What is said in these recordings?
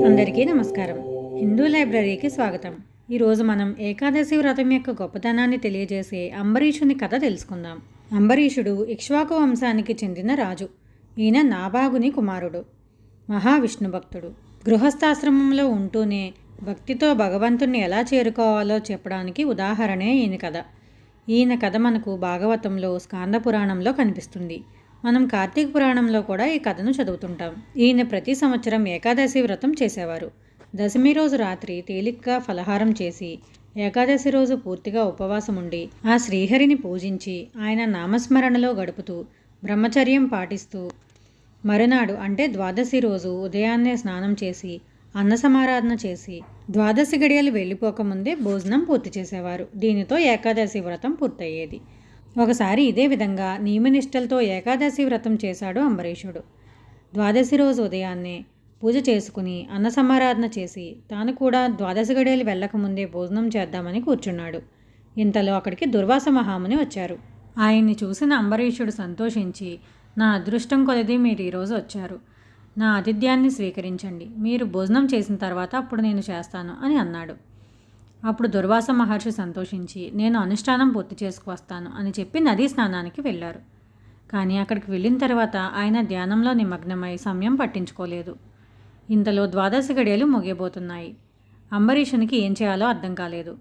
అందరికీ నమస్కారం. హిందూ లైబ్రరీకి స్వాగతం. ఈరోజు మనం ఏకాదశి వ్రతం యొక్క గొప్పతనాన్ని తెలియజేసే అంబరీషుని కథ తెలుసుకుందాం. అంబరీషుడు ఇక్ష్వాకు వంశానికి చెందిన రాజు. ఈయన నాభాగుని కుమారుడు, మహావిష్ణు భక్తుడు. గృహస్థాశ్రమంలో ఉంటూనే భక్తితో భగవంతుణ్ణి ఎలా చేరుకోవాలో చెప్పడానికి ఉదాహరణే ఈయన కథ మనకు భాగవతంలో, స్కాంద పురాణంలో కనిపిస్తుంది. మనం కార్తీక పురాణంలో కూడా ఈ కథను చదువుతుంటాం. ఈయన ప్రతి సంవత్సరం ఏకాదశి వ్రతం చేసేవారు. దశమి రోజు రాత్రి తేలిగ్గా ఫలహారం చేసి ఏకాదశి రోజు పూర్తిగా ఉపవాసం ఉండి ఆ శ్రీహరిని పూజించి ఆయన నామస్మరణలో గడుపుతూ బ్రహ్మచర్యం పాటిస్తూ మరునాడు అంటే ద్వాదశి రోజు ఉదయాన్నే స్నానం చేసి అన్న సమారాధన చేసి ద్వాదశి గడియలు వెళ్ళిపోకముందే భోజనం పూర్తి చేసేవారు. దీనితో ఏకాదశి వ్రతం పూర్తయ్యేది. ఒకసారి ఇదే విధంగా నియమనిష్టలతో ఏకాదశి వ్రతం చేశాడు అంబరీషుడు. ద్వాదశి రోజు ఉదయాన్నే పూజ చేసుకుని అన్న సమారాధన చేసి తాను కూడా ద్వాదశి గడియలు వెళ్ళకముందే భోజనం చేద్దామని కూర్చున్నాడు. ఇంతలో అక్కడికి దుర్వాస మహాముని వచ్చారు. ఆయన్ని చూసిన అంబరీషుడు సంతోషించి, నా అదృష్టం కొలది మీరు ఈరోజు వచ్చారు. నా ఆతిథ్యాన్ని స్వీకరించండి. మీరు భోజనం చేసిన తర్వాత అప్పుడు నేను చేస్తాను అని అన్నాడు. అప్పుడు దుర్వాస మహర్షి సంతోషించి, నేను అనుష్ఠానం పూర్తి చేసుకువస్తాను అని చెప్పి నదీ స్నానానికి వెళ్ళారు. కానీ అక్కడికి వెళ్ళిన తర్వాత ఆయన ధ్యానంలో నిమగ్నమై సమయం పట్టించుకోలేదు. ఇంతలో ద్వాదశి గడియలు ముగియబోతున్నాయి. అంబరీషునికి ఏం చేయాలో అర్థం కాలేదు.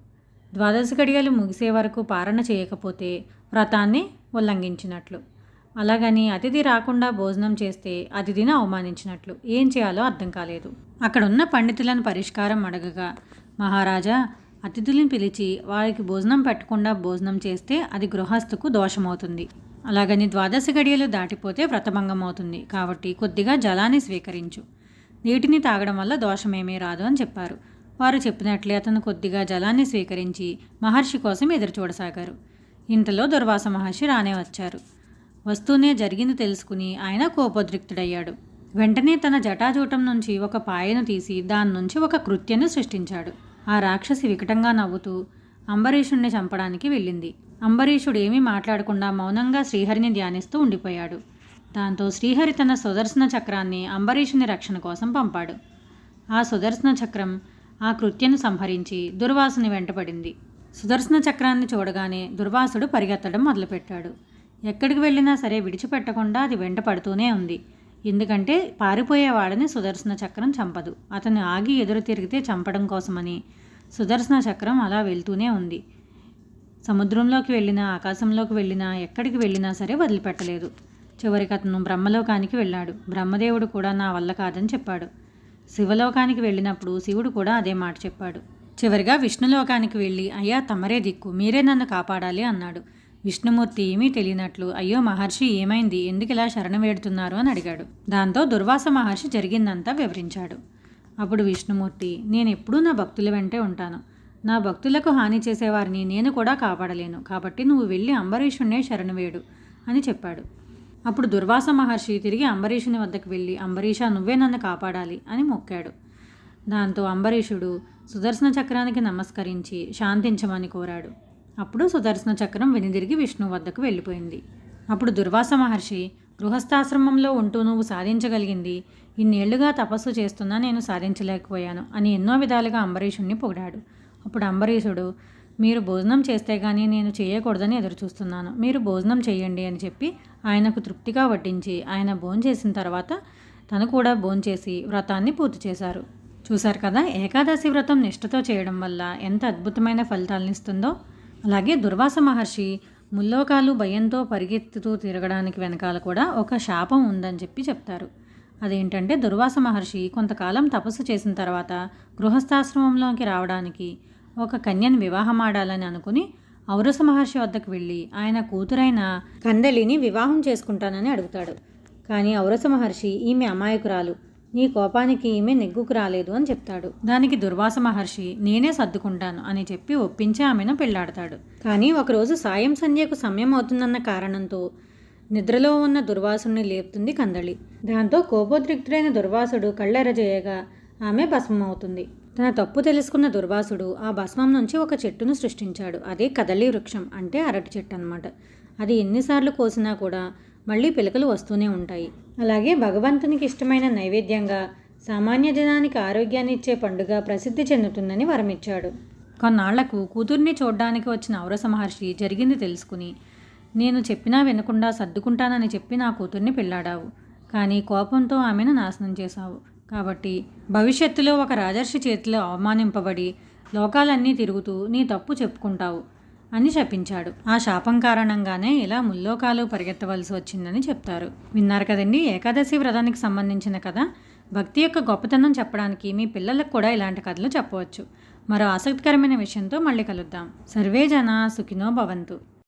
ద్వాదశి గడియలు ముగిసే వరకు పారణ చేయకపోతే వ్రతాన్ని ఉల్లంఘించినట్లు, అలాగని అతిథి రాకుండా భోజనం చేస్తే అతిథిని అవమానించినట్లు. ఏం చేయాలో అర్థం కాలేదు. అక్కడున్న పండితులను పరిష్కారం అడగగా, మహారాజా, అతిథులను పిలిచి వారికి భోజనం పెట్టకుండా భోజనం చేస్తే అది గృహస్థుకు దోషమవుతుంది. అలాగని ద్వాదశి గడియలు దాటిపోతే వ్రతభంగం అవుతుంది. కాబట్టి కొద్దిగా జలాన్ని స్వీకరించు. నీటిని తాగడం వల్ల దోషమేమీ రాదు అని చెప్పారు. వారు చెప్పినట్లే అతను కొద్దిగా జలాన్ని స్వీకరించి మహర్షి కోసం ఎదురు చూడసాగారు. ఇంతలో దుర్వాస మహర్షి రానే వచ్చారు. వస్తూనే జరిగింది తెలుసుకుని ఆయన కోపోద్రిక్తుడయ్యాడు. వెంటనే తన జటాజూటం నుంచి ఒక పాయను తీసి దాని నుంచి ఒక కృత్యను సృష్టించాడు. ఆ రాక్షసి వికటంగా నవ్వుతూ అంబరీషుణ్ణి చంపడానికి వెళ్ళింది. అంబరీషుడు ఏమీ మాట్లాడకుండా మౌనంగా శ్రీహరిని ధ్యానిస్తూ ఉండిపోయాడు. దాంతో శ్రీహరి తన సుదర్శన చక్రాన్ని అంబరీషుని రక్షణ కోసం పంపాడు. ఆ సుదర్శన చక్రం ఆ కృత్యను సంహరించి దుర్వాసుని వెంటపడింది. సుదర్శన చక్రాన్ని చూడగానే దుర్వాసుడు పరిగెత్తడం మొదలుపెట్టాడు. ఎక్కడికి వెళ్ళినా సరే విడిచిపెట్టకుండా అది వెంట పడుతూనే ఉంది. ఎందుకంటే పారిపోయేవాడని సుదర్శన చక్రం చంపదు. అతను ఆగి ఎదురు తిరిగితే చంపడం కోసమని సుదర్శన చక్రం అలా వెళ్తూనే ఉంది. సముద్రంలోకి వెళ్ళినా, ఆకాశంలోకి వెళ్ళినా, ఎక్కడికి వెళ్ళినా సరే వదిలిపెట్టలేదు. చివరికి అతను బ్రహ్మలోకానికి వెళ్ళాడు. బ్రహ్మదేవుడు కూడా నా వల్ల కాదని చెప్పాడు. శివలోకానికి వెళ్ళినప్పుడు శివుడు కూడా అదే మాట చెప్పాడు. చివరిగా విష్ణులోకానికి వెళ్ళి, అయ్యా తమరే దిక్కు, మీరే నన్ను కాపాడాలి అన్నాడు. విష్ణుమూర్తి ఏమీ తెలియనట్లు, అయ్యో మహర్షి ఏమైంది, ఎందుకు ఇలా శరణ వేడుతున్నారు అని అడిగాడు. దాంతో దుర్వాస మహర్షి జరిగిందంతా వివరించాడు. అప్పుడు విష్ణుమూర్తి, నేను ఎప్పుడూ నా భక్తుల వెంటే ఉంటాను. నా భక్తులకు హాని చేసేవారిని నేను కూడా కాపాడలేను. కాబట్టి నువ్వు వెళ్ళి అంబరీషుణ్ణే శరణు వేడు అని చెప్పాడు. అప్పుడు దుర్వాస మహర్షి తిరిగి అంబరీషుని వద్దకు వెళ్ళి, అంబరీష, నువ్వే నన్ను కాపాడాలి అని మొక్కాడు. దాంతో అంబరీషుడు సుదర్శన చక్రానికి నమస్కరించి శాంతించమని కోరాడు. అప్పుడు సుదర్శన చక్రం వెనుదిరిగి విష్ణు వద్దకు వెళ్ళిపోయింది. అప్పుడు దుర్వాస మహర్షి, గృహస్థాశ్రమంలో ఉంటూ నువ్వు సాధించగలిగింది ఇన్నేళ్లుగా తపస్సు చేస్తున్నా నేను సాధించలేకపోయాను అని ఎన్నో విధాలుగా అంబరీషుణ్ణి పొగిడాడు. అప్పుడు అంబరీషుడు, మీరు భోజనం చేస్తే కానీ నేను చేయకూడదని ఎదురు చూస్తున్నాను, మీరు భోజనం చేయండి అని చెప్పి ఆయనకు తృప్తిగా వడ్డించి ఆయన భోంచేసిన తర్వాత తను కూడా భోంచేసి వ్రతాన్ని పూర్తి చేశారు. చూశారు కదా, ఏకాదశి వ్రతం నిష్ఠతో చేయడం వల్ల ఎంత అద్భుతమైన ఫలితాలను ఇస్తుందో. అలాగే దుర్వాస మహర్షి ముల్లోకాలు భయంతో పరిగెత్తుతూ తిరగడానికి వెనకాల కూడా ఒక శాపం ఉందని చెప్పి చెప్తారు. అదేంటంటే, దుర్వాస మహర్షి కొంతకాలం తపస్సు చేసిన తర్వాత గృహస్థాశ్రమంలోకి రావడానికి ఒక కన్యను వివాహమాడాలని అనుకుని ఔరస మహర్షి వద్దకు వెళ్ళి ఆయన కూతురైన కందలిని వివాహం చేసుకుంటానని అడుగుతాడు. కానీ ఔరస మహర్షి, ఈమె అమాయకురాలు, నీ కోపానికి ఈమె నెగ్గుకు రాలేదు అని చెప్తాడు. దానికి దుర్వాస మహర్షి, నేనే సర్దుకుంటాను అని చెప్పి ఒప్పించి ఆమెను పెళ్లాడతాడు. కానీ ఒకరోజు సాయం సంధ్యకు సమయం అవుతుందన్న కారణంతో నిద్రలో ఉన్న దుర్వాసుని లేపుతుంది కందళి. దాంతో కోపోద్రిక్తుడైన దుర్వాసుడు కళ్ళెరజేయగా ఆమె భస్మమవుతుంది. తన తప్పు తెలుసుకున్న దుర్వాసుడు ఆ భస్మం నుంచి ఒక చెట్టును సృష్టించాడు. అదే కదలి వృక్షం, అంటే అరటి చెట్టు అన్నమాట. అది ఎన్నిసార్లు కోసినా కూడా మళ్ళీ పిలకలు వస్తూనే ఉంటాయి. అలాగే భగవంతునికి ఇష్టమైన నైవేద్యంగా సామాన్య జనానికి ఆరోగ్యాన్ని ఇచ్చే పండుగ ప్రసిద్ధి చెందుతుందని వరమిచ్చాడు. కొన్నాళ్లకు కూతుర్ని చూడ్డానికి వచ్చిన ఔరస మహర్షి జరిగింది తెలుసుకుని, నేను చెప్పినా వినకుండా సర్దుకుంటానని చెప్పి నా కూతుర్ని పెళ్లాడావు, కానీ కోపంతో ఆమెను నాశనం చేశావు. కాబట్టి భవిష్యత్తులో ఒక రాజర్షి చేతిలో అవమానింపబడి లోకాలన్నీ తిరుగుతూ నీ తప్పు చెప్పుకుంటావు అని శపించాడు. ఆ శాపం కారణంగానే ఇలా ముల్లోకాలు పరిగెత్తవలసి వచ్చిందని చెప్తారు. విన్నారు కదండి ఏకాదశి వ్రతానికి సంబంధించిన కథ. భక్తి యొక్క గొప్పతనం చెప్పడానికి మీ పిల్లలకు కూడా ఇలాంటి కథలు చెప్పవచ్చు. మరో ఆసక్తికరమైన విషయంతో మళ్ళీ కలుద్దాం. సర్వే జనా సుఖినో భవంతు.